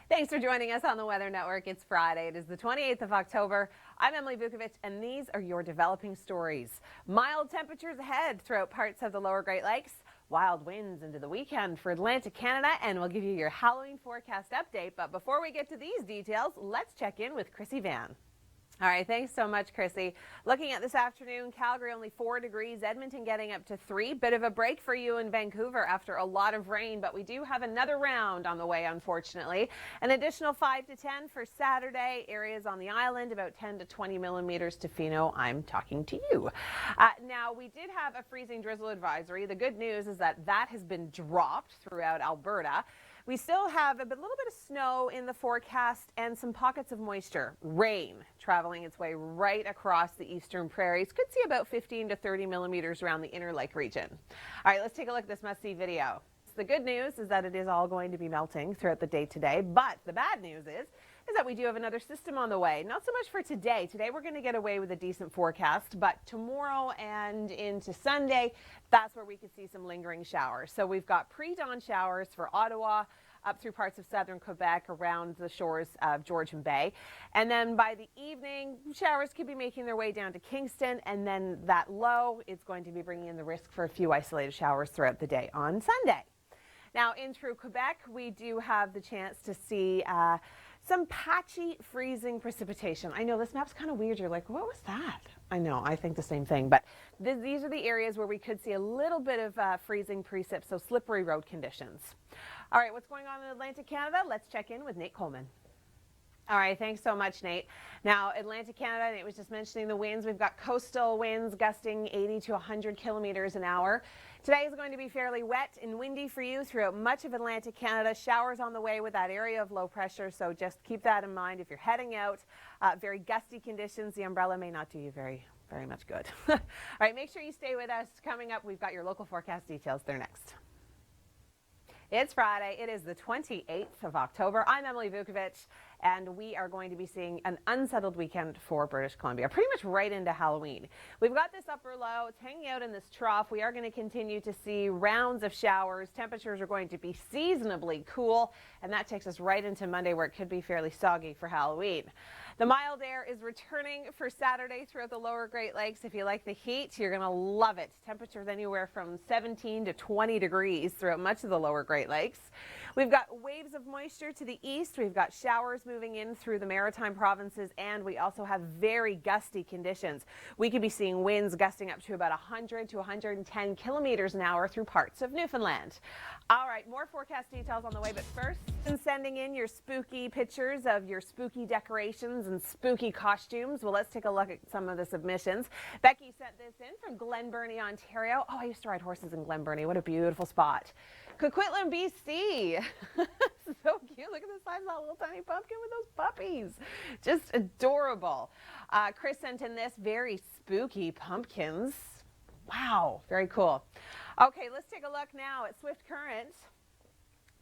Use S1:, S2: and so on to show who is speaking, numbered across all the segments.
S1: Thanks for joining us on the Weather Network. It's Friday. It is the 28th of October. I'm Emily Vukovic, and these are your developing stories. Mild temperatures ahead throughout parts of the lower Great Lakes. Wild winds into the weekend for Atlantic Canada, and we'll give you your Halloween forecast update. But before we get to these details, let's check in with Chrissy Van. All right, thanks so much, Chrissy. Looking at this afternoon, Calgary only 4 degrees, Edmonton getting up to 3. Bit of a break for you in Vancouver after a lot of rain, but we do have another round on the way, unfortunately. An additional 5 to 10 for Saturday. Areas on the island, about 10 to 20 millimeters to Fino. I'm talking to you. Now, we did have a freezing drizzle advisory. The good news is that has been dropped throughout Alberta. We still have a little bit of snow in the forecast and some pockets of moisture. Rain traveling its way right across the eastern prairies. Could see about 15 to 30 millimeters around the Inner Lake region. All right, let's take a look at this must-see video. The good news is that it is all going to be melting throughout the day today, but the bad news is that we do have another system on the way. Not so much for today. Today we're going to get away with a decent forecast, but tomorrow and into Sunday, that's where we could see some lingering showers. So we've got pre-dawn showers for Ottawa, up through parts of southern Quebec, around the shores of Georgian Bay. And then by the evening, showers could be making their way down to Kingston, and then that low is going to be bringing in the risk for a few isolated showers throughout the day on Sunday. Now, in through Quebec, we do have the chance to see some patchy freezing precipitation. I know this map's kind of weird. You're like, what was that? I know, I think the same thing. But these are the areas where we could see a little bit of freezing precip, so slippery road conditions. All right, what's going on in Atlantic Canada? Let's check in with Nate Coleman. All right, thanks so much, Nate. Now, Atlantic Canada, Nate was just mentioning the winds. We've got coastal winds gusting 80 to 100 kilometers an hour. Today is going to be fairly wet and windy for you throughout much of Atlantic Canada. Showers on the way with that area of low pressure, so just keep that in mind if you're heading out. Very gusty conditions. The umbrella may not do you very much good. All right, make sure you stay with us. Coming up, we've got your local forecast details there next. It's Friday. It is the 28th of October. I'm Emily Vukovic, and we are going to be seeing an unsettled weekend for British Columbia, pretty much right into Halloween. We've got this upper low. It's hanging out in this trough. We are going to continue to see rounds of showers. Temperatures are going to be seasonably cool, and that takes us right into Monday, where it could be fairly soggy for Halloween. The mild air is returning for Saturday throughout the lower Great Lakes. If you like the heat, you're going to love it. Temperatures anywhere from 17 to 20 degrees throughout much of the lower Great Lakes. We've got waves of moisture to the east. We've got showers moving in through the maritime provinces, and we also have very gusty conditions. We could be seeing winds gusting up to about 100 to 110 kilometers an hour through parts of Newfoundland. All right, more forecast details on the way, but first, sending in your spooky pictures of your spooky decorations and spooky costumes. Well, let's take a look at some of the submissions. Becky sent this in from Glen Burnie, Ontario. Oh, I used to ride horses in Glen Burnie. What a beautiful spot. Coquitlam, BC. So cute. Look at the size of that little tiny pumpkin with those puppies. Just adorable. Chris sent in this very spooky pumpkins. Wow, very cool. Okay, let's take a look now at Swift Current.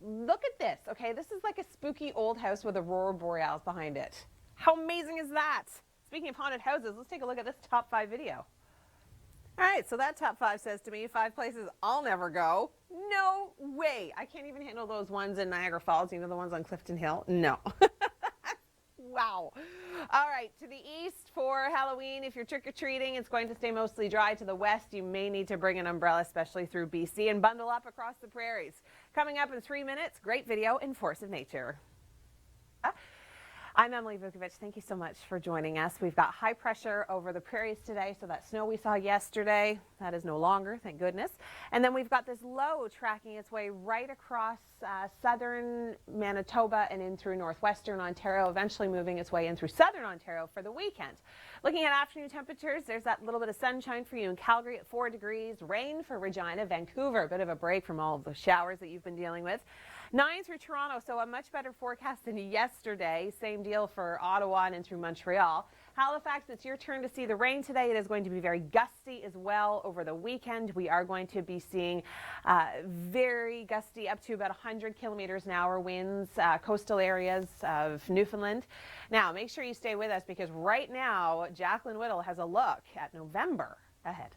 S1: Look at this. Okay, this is like a spooky old house with aurora borealis behind it. How amazing is that? Speaking of haunted houses, let's take a look at this top 5 video. All right, so that top 5 says to me, 5 places I'll never go. No way. I can't even handle those ones in Niagara Falls. You know, the ones on Clifton Hill? No. Wow. All right, to the east for Halloween, if you're trick-or-treating, it's going to stay mostly dry. To the west, you may need to bring an umbrella, especially through BC, and bundle up across the prairies. Coming up in 3 minutes, great video in Force of Nature. I'm Emily Vukovic. Thank you so much for joining us. We've got high pressure over the prairies today, so that snow we saw yesterday, that is no longer, thank goodness. And then we've got this low tracking its way right across southern Manitoba and in through northwestern Ontario, eventually moving its way in through southern Ontario for the weekend. Looking at afternoon temperatures, there's that little bit of sunshine for you in Calgary at 4 degrees, rain for Regina, Vancouver, a bit of a break from all of the showers that you've been dealing with. 9 through Toronto, so a much better forecast than yesterday. Same deal for Ottawa and in through Montreal. Halifax, it's your turn to see the rain today. It is going to be very gusty as well over the weekend. We are going to be seeing very gusty, up to about 100 kilometers an hour winds, coastal areas of Newfoundland. Now, make sure you stay with us, because right now, Jacqueline Whittle has a look at November ahead.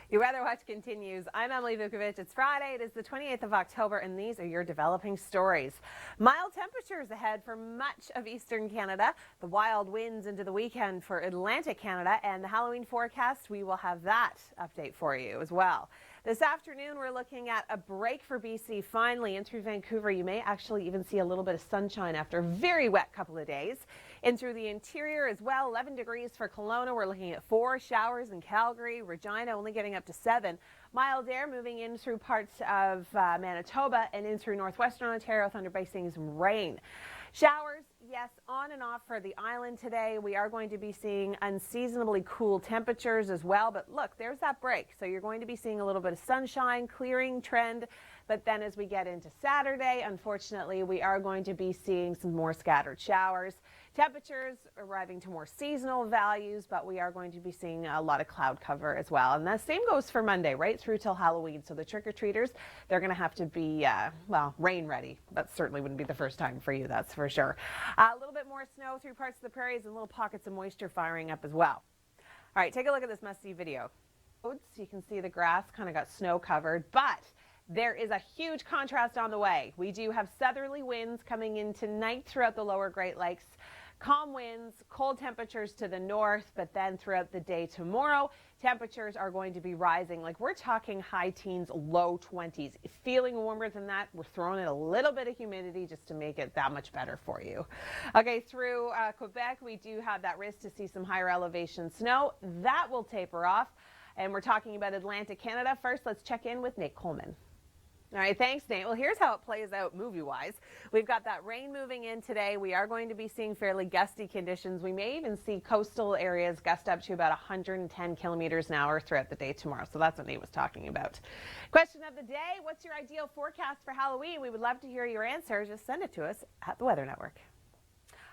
S1: Your Weather Watch continues. I'm Emily Vukovic. It's Friday. It is the 28th of October, and these are your developing stories. Mild temperatures ahead for much of eastern Canada. The wild winds into the weekend for Atlantic Canada, and the Halloween forecast, we will have that update for you as well. This afternoon, we're looking at a break for BC finally. In through Vancouver, you may actually even see a little bit of sunshine after a very wet couple of days. In through the interior as well, 11 degrees for Kelowna. We're looking at 4 showers in Calgary. Regina only getting up to 7. Mild air moving in through parts of Manitoba and in through northwestern Ontario, Thunder Bay seeing some rain. Showers, yes, on and off for the island today. We are going to be seeing unseasonably cool temperatures as well. But look, there's that break. So you're going to be seeing a little bit of sunshine, clearing trend. But then as we get into Saturday, unfortunately, we are going to be seeing some more scattered showers. Temperatures arriving to more seasonal values, but we are going to be seeing a lot of cloud cover as well. And the same goes for Monday, right through till Halloween. So the trick-or-treaters, they're going to have to be, well, rain ready. That certainly wouldn't be the first time for you, that's for sure. A little bit more snow through parts of the prairies and little pockets of moisture firing up as well. All right, take a look at this must-see video. So you can see the grass kind of got snow covered, but there is a huge contrast on the way. We do have southerly winds coming in tonight throughout the lower Great Lakes. Calm winds, cold temperatures to the north, but then throughout the day tomorrow, temperatures are going to be rising. Like we're talking high teens, low 20s. Feeling warmer than that, we're throwing in a little bit of humidity just to make it that much better for you. Okay, through Quebec, we do have that risk to see some higher elevation snow. That will taper off. And we're talking about Atlantic Canada. First, let's check in with Nate Coleman. All right, thanks, Nate. Well, here's how it plays out movie-wise. We've got that rain moving in today. We are going to be seeing fairly gusty conditions. We may even see coastal areas gust up to about 110 kilometers an hour throughout the day tomorrow. So that's what Nate was talking about. Question of the day, what's your ideal forecast for Halloween? We would love to hear your answer. Just send it to us at the Weather Network.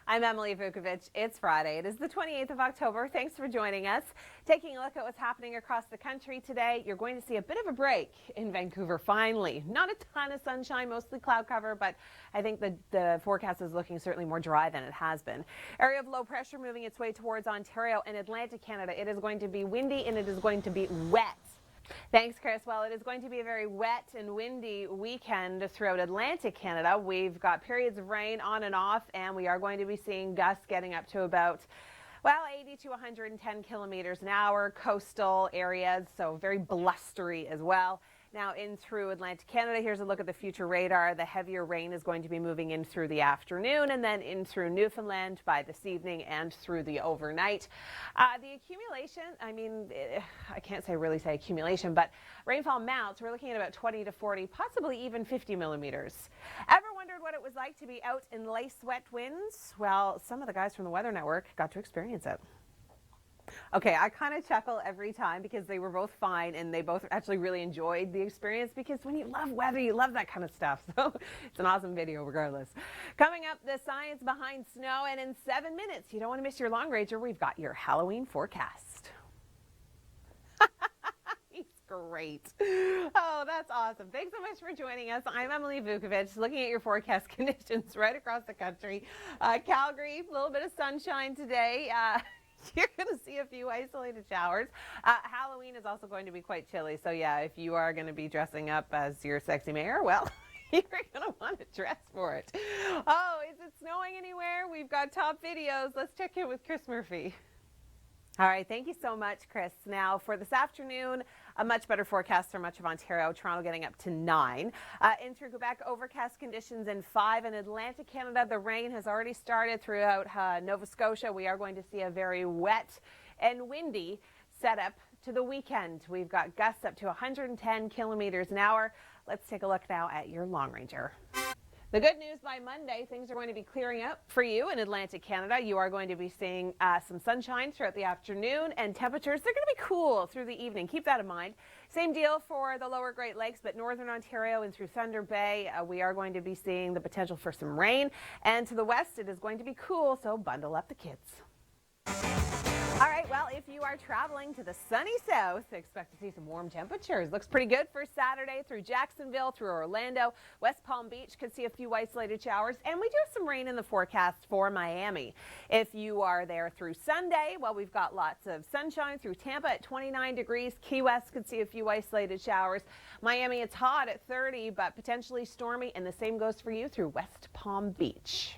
S1: I'm Emily Vukovic. It's Friday. It is the 28th of October. Thanks for joining us. Taking a look at what's happening across the country today, you're going to see a bit of a break in Vancouver finally. Not a ton of sunshine, mostly cloud cover, but I think the forecast is looking certainly more dry than it has been. Area of low pressure moving its way towards Ontario and Atlantic Canada. It is going to be windy and it is going to be wet. Thanks, Chris. Well, it is going to be a very wet and windy weekend throughout Atlantic Canada. We've got periods of rain on and off, and we are going to be seeing gusts getting up to about, well, 80 to 110 kilometers an hour, coastal areas, so very blustery as well. Now in through Atlantic Canada, here's a look at the future radar. The heavier rain is going to be moving in through the afternoon and then in through Newfoundland by this evening and through the overnight. The accumulation, I mean, I can't really say accumulation, but rainfall amounts, we're looking at about 20 to 40, possibly even 50 millimeters. Ever wondered what it was like to be out in lace wet winds? Well, some of the guys from the Weather Network got to experience it. Okay, I kind of chuckle every time because they were both fine and they both actually really enjoyed the experience because when you love weather, you love that kind of stuff. So it's an awesome video regardless. Coming up, the science behind snow, and in 7 minutes, you don't want to miss your long ranger, we've got your Halloween forecast. He's great. Oh, that's awesome. Thanks so much for joining us. I'm Emily Vukovic, looking at your forecast conditions right across the country. Calgary, a little bit of sunshine today. You're going to see a few isolated showers. Halloween is also going to be quite chilly. So, yeah, if you are going to be dressing up as your sexy mayor, well, you're going to want to dress for it. Oh, is it snowing anywhere? We've got top videos. Let's check in with Chris Murphy. All right, thank you so much, Chris. Now, for this afternoon, a much better forecast for much of Ontario. Toronto getting up to 9. In through Quebec, overcast conditions in 5. In Atlantic Canada, the rain has already started throughout Nova Scotia. We are going to see a very wet and windy setup to the weekend. We've got gusts up to 110 kilometers an hour. Let's take a look now at your long ranger. The good news, by Monday, things are going to be clearing up for you in Atlantic Canada. You are going to be seeing some sunshine throughout the afternoon, and temperatures, they're going to be cool through the evening. Keep that in mind. Same deal for the lower Great Lakes, but northern Ontario and through Thunder Bay, we are going to be seeing the potential for some rain. And to the west, it is going to be cool, so bundle up the kids. All right. Well, if you are traveling to the sunny south, expect to see some warm temperatures. Looks pretty good for Saturday through Jacksonville, through Orlando. West Palm Beach could see a few isolated showers, and we do have some rain in the forecast for Miami. If you are there through Sunday, well, we've got lots of sunshine through Tampa at 29 degrees. Key West could see a few isolated showers. Miami, it's hot at 30, but potentially stormy, and the same goes for you through West Palm Beach.